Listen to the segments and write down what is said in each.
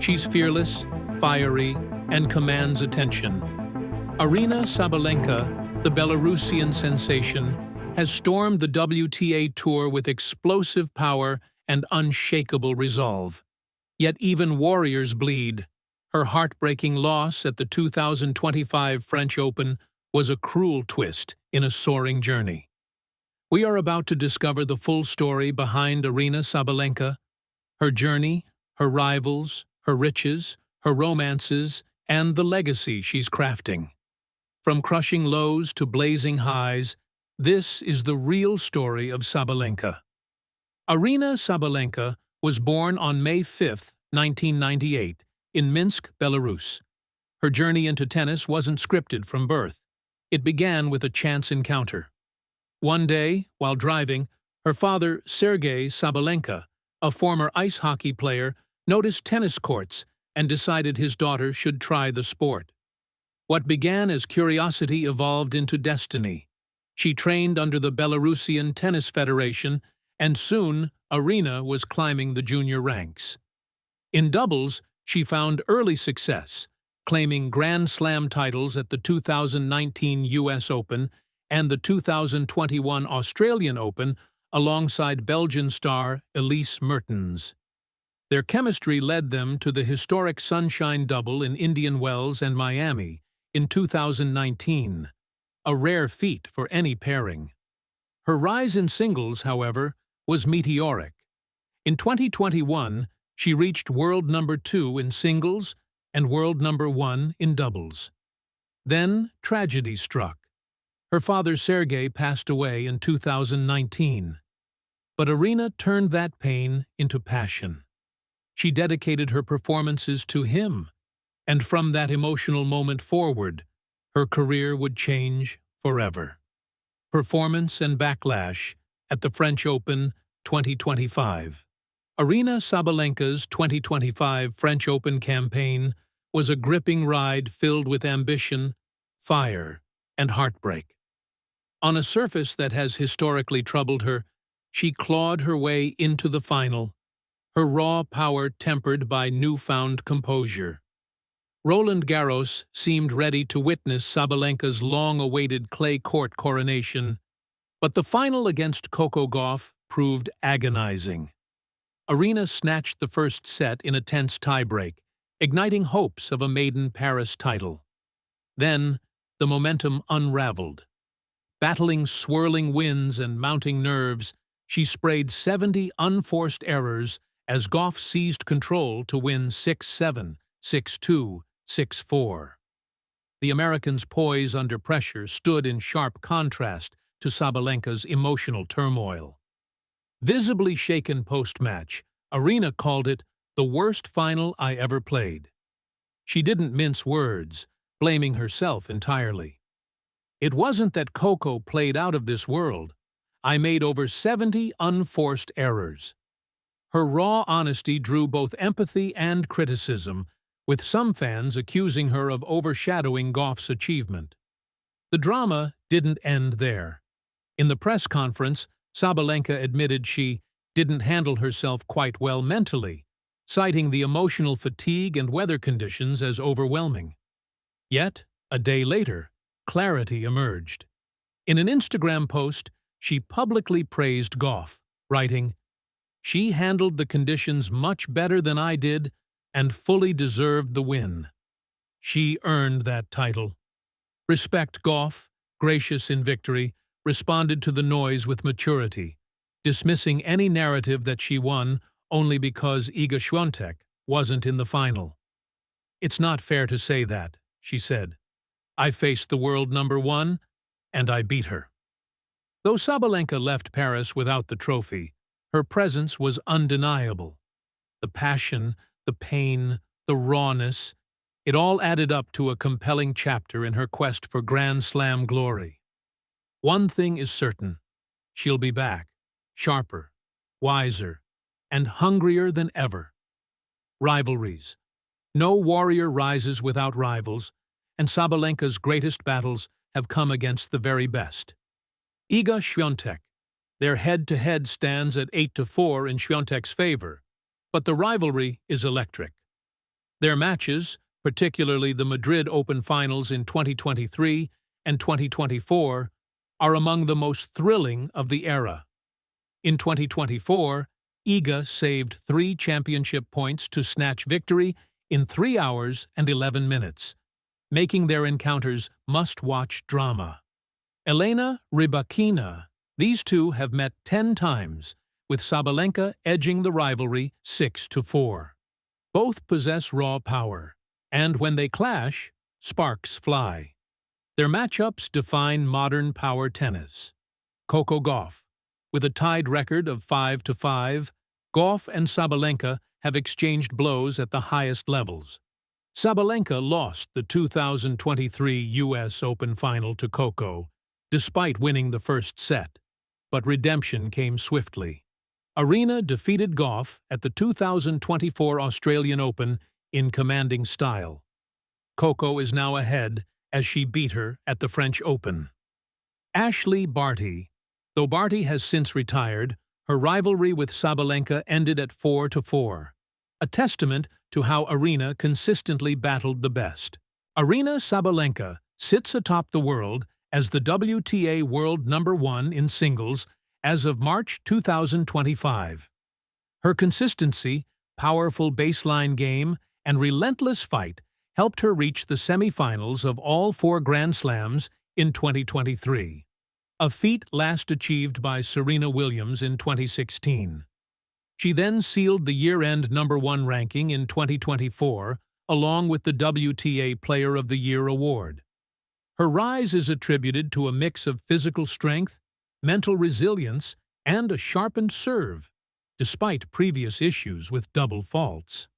She's fearless, fiery, and commands attention. Aryna Sabalenka, the Belarusian sensation, has stormed the WTA Tour with explosive power and unshakable resolve. Yet even warriors bleed. Her heartbreaking loss at the 2025 French Open was a cruel twist in a soaring journey. We are about to discover the full story behind Aryna Sabalenka, her journey, her rivals, her riches, her romances, and the legacy she's crafting. From crushing lows to blazing highs, this is the real story of Sabalenka. Aryna Sabalenka was born on May 5, 1998, in Minsk, Belarus. Her journey into tennis wasn't scripted from birth. It began with a chance encounter. One day, while driving, her father, Sergei Sabalenka, a former ice hockey player, noticed tennis courts and decided his daughter should try the sport. What began as curiosity evolved into destiny. She trained under the Belarusian Tennis Federation, and soon Aryna was climbing the junior ranks. In doubles, she found early success, claiming Grand Slam titles at the 2019 US Open and the 2021 Australian Open alongside Belgian star Elise Mertens. Their chemistry led them to the historic Sunshine Double in Indian Wells and Miami in 2019, a rare feat for any pairing. Her rise in singles, however, was meteoric. In 2021, she reached world number 2 in singles and world number 1 in doubles. Then tragedy struck. Her father Sergei passed away in 2019. But Aryna turned that pain into passion. She dedicated her performances to him, and from that emotional moment forward, her career would change forever. Performance and backlash at the French Open 2025. Aryna Sabalenka's 2025 French Open campaign was a gripping ride filled with ambition, fire, and heartbreak. On a surface that has historically troubled her, she clawed her way into the final, her raw power tempered by newfound composure. Roland Garros seemed ready to witness Sabalenka's long-awaited clay court coronation, but the final against Coco Gauff proved agonizing. Aryna snatched the first set in a tense tiebreak, igniting hopes of a maiden Paris title. Then, the momentum unraveled. Battling swirling winds and mounting nerves, she sprayed 70 unforced errors as Gauff seized control to win 6-7, 6-2, 6-4. The American's poise under pressure stood in sharp contrast to Sabalenka's emotional turmoil. Visibly shaken post-match, Aryna called it the worst final I ever played. She didn't mince words, blaming herself entirely. It wasn't that Coco played out of this world. I made over 70 unforced errors. Her raw honesty drew both empathy and criticism, with some fans accusing her of overshadowing Gauff's achievement. The drama didn't end there. In the press conference, Sabalenka admitted she didn't handle herself quite well mentally, citing the emotional fatigue and weather conditions as overwhelming. Yet, a day later, clarity emerged. In an Instagram post, she publicly praised Gauff, writing, "She handled the conditions much better than I did and fully deserved the win. She earned that title." Respect Gauff, gracious in victory, responded to the noise with maturity, dismissing any narrative that she won only because Iga Świątek wasn't in the final. "It's not fair to say that," she said. "I faced the world number 1, and I beat her." Though Sabalenka left Paris without the trophy, her presence was undeniable. The passion, the pain, the rawness, it all added up to a compelling chapter in her quest for Grand Slam glory. One thing is certain: she'll be back, sharper, wiser, and hungrier than ever. Rivalries. No warrior rises without rivals, and Sabalenka's greatest battles have come against the very best. Iga Świątek. Their head-to-head stands at 8-4 in Świątek's favor, but the rivalry is electric. Their matches, particularly the Madrid Open Finals in 2023 and 2024, are among the most thrilling of the era. In 2024, Iga saved 3 championship points to snatch victory in 3 hours and 11 minutes, making their encounters must-watch drama. Elena Rybakina. These two have met 10 times, with Sabalenka edging the rivalry 6-4. Both possess raw power, and when they clash, sparks fly. Their matchups define modern power tennis. Coco Gauff. With a tied record of 5-5, Gauff and Sabalenka have exchanged blows at the highest levels. Sabalenka lost the 2023 U.S. Open final to Coco, despite winning the first set, but redemption came swiftly. Aryna defeated Gauff at the 2024 Australian Open in commanding style. Coco is now ahead as she beat her at the French Open. Ashleigh Barty. Though Barty has since retired, her rivalry with Sabalenka ended at 4-4, a testament to how Aryna consistently battled the best. Aryna Sabalenka sits atop the world as the WTA world #1 in singles as of March 2025. Her consistency, powerful baseline game, and relentless fight helped her reach the semifinals of all 4 Grand Slams in 2023, a feat last achieved by Serena Williams in 2016. She then sealed the year-end #1 ranking in 2024, along with the WTA Player of the Year award. Her rise is attributed to a mix of physical strength, mental resilience, and a sharpened serve, despite previous issues with double faults.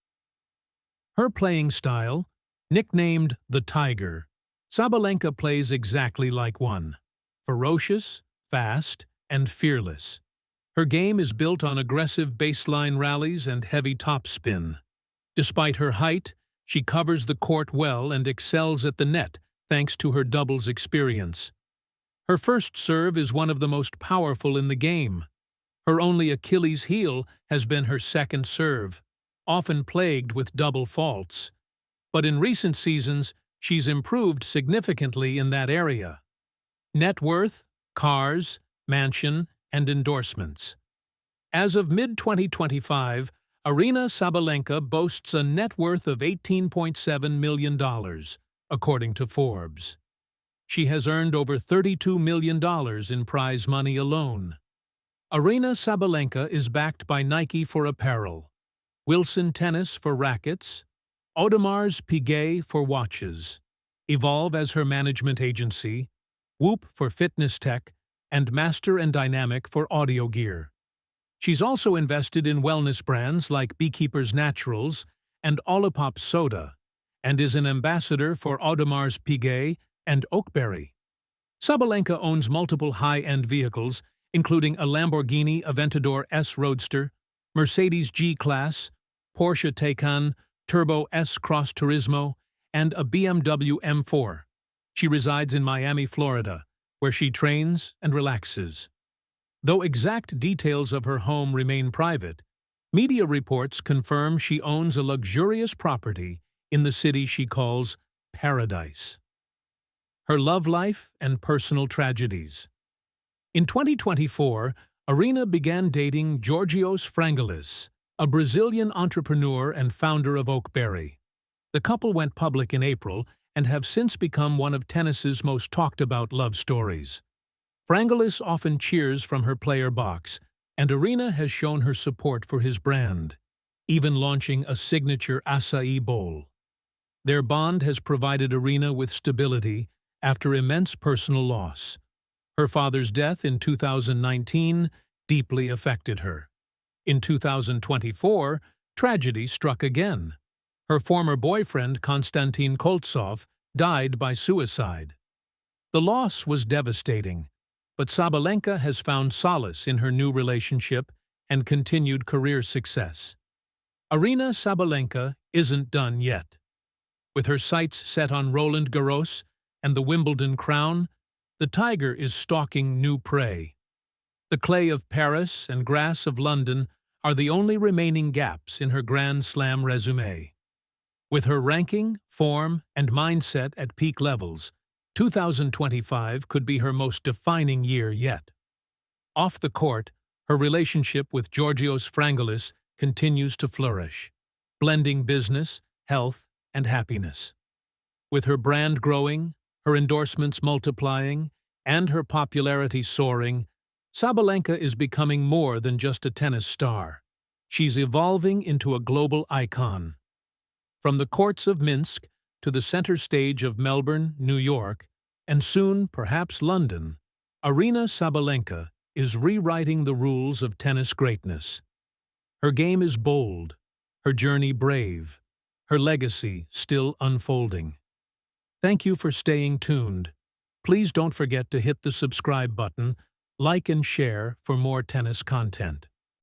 Her playing style, nicknamed the Tiger, Sabalenka plays exactly like one: ferocious, fast, and fearless. Her game is built on aggressive baseline rallies and heavy topspin. Despite her height, she covers the court well and excels at the net thanks to her doubles experience. Her first serve is one of the most powerful in the game. Her only Achilles heel has been her second serve, often plagued with double faults. But in recent seasons, she's improved significantly in that area. Net worth, cars, mansion, and endorsements. As of mid-2025, Aryna Sabalenka boasts a net worth of $18.7 million, according to Forbes. She has earned over $32 million in prize money alone. Aryna Sabalenka is backed by Nike for apparel, Wilson Tennis for rackets, Audemars Piguet for watches, Evolve as her management agency, Whoop for fitness tech, and Master and Dynamic for audio gear. She's also invested in wellness brands like Beekeeper's Naturals and Olipop Soda, and is an ambassador for Audemars Piguet and Oakberry. Sabalenka owns multiple high-end vehicles, including a Lamborghini Aventador S Roadster, Mercedes G-Class, Porsche Taycan Turbo S Cross Turismo, and a BMW M4. She resides in Miami, Florida, where she trains and relaxes. Though exact details of her home remain private, media reports confirm she owns a luxurious property in the city she calls Paradise. Her love life and personal tragedies. In 2024, Aryna began dating Georgios Frangelis, a Brazilian entrepreneur and founder of Oakberry. The couple went public in April and have since become one of tennis's most talked-about love stories. Frangelis often cheers from her player box, and Aryna has shown her support for his brand, even launching a signature acai bowl. Their bond has provided Aryna with stability after immense personal loss. Her father's death in 2019 deeply affected her. In 2024, tragedy struck again. Her former boyfriend, Konstantin Koltsov, died by suicide. The loss was devastating, but Sabalenka has found solace in her new relationship and continued career success. Aryna Sabalenka isn't done yet. With her sights set on Roland Garros and the Wimbledon crown, the tiger is stalking new prey. The clay of Paris and grass of London are the only remaining gaps in her Grand Slam resume. With her ranking, form, and mindset at peak levels, 2025 could be her most defining year yet. Off the court, her relationship with Georgios Frangoulis continues to flourish, blending business, health, and happiness. With her brand growing, her endorsements multiplying, and her popularity soaring, Sabalenka is becoming more than just a tennis star. She's evolving into a global icon. From the courts of Minsk to the center stage of Melbourne, New York, and soon, perhaps London, Aryna Sabalenka is rewriting the rules of tennis greatness. Her game is bold, her journey brave, her legacy still unfolding. Thank you for staying tuned. Please don't forget to hit the subscribe button, like and share for more tennis content.